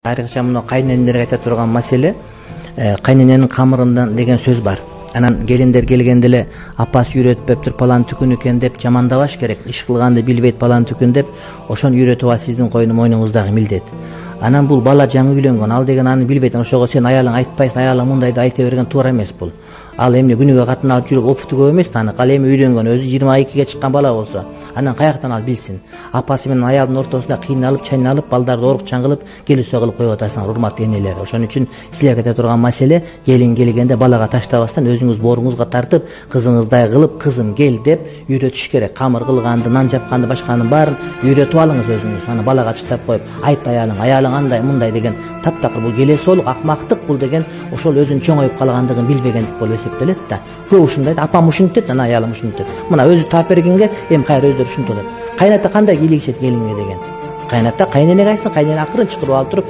Тарихча мына кайненелерге айта турган маселе, кайнененин камырынан деген сөз бар. Анан келиндер келгенде эле апасы үйрөтпөптүр, палан түкүн экен деп жамандабаш керек. Иш кылганды билбейт палан түкүн деп, ошону үйрөтүп алуу сиздин мойнуңуздагы милдет. Анан бул бала жаңы үйлөнгөн, ал деген аны билбейт. Ошого сен аялың айтпайсың, аялың мындайды айта берген туура эмес бул. Ал эмне күнүгө катын алып жүрүп опыту көп эмес да, ал эми үйлөнгөн, өзү 22ге чыккан бала болсо, анан каяктан ал билсин? Апасы менен аялдын ортосунда кыйналып, чайналып, балдарды орукчан кылып, келүүсө кылып коюп атасыңар, урматтуу энелер. Ошон үчүн силерге айта турган маселе, келин келгенде балага таштабастан өзүңүз боруңузга тартып, кызыңыздай кылып, кызым кел деп үйрөтүш керек. Камыр кылганды, нан жапканды, башканын баарын үйрөтүп алыңыз өзүңүз. Аны балага таштап коюп, айт аялың андай, мындай деген таптакыр бул келесоолук, акмактык бул деген ошол өзүнүн чоңоюп калгандыгын билбегендик болуп эсептелет да. Көп ушундайт, апам ушинтет, анан аялым ушинтет. Мына өзү таап бергенге эми кайра өздөрү ушинтип атат. Кайната кандай кийлигишет келинге деген. Кайната кайненеге айтсын, кайнене акырын чакырып алып туруп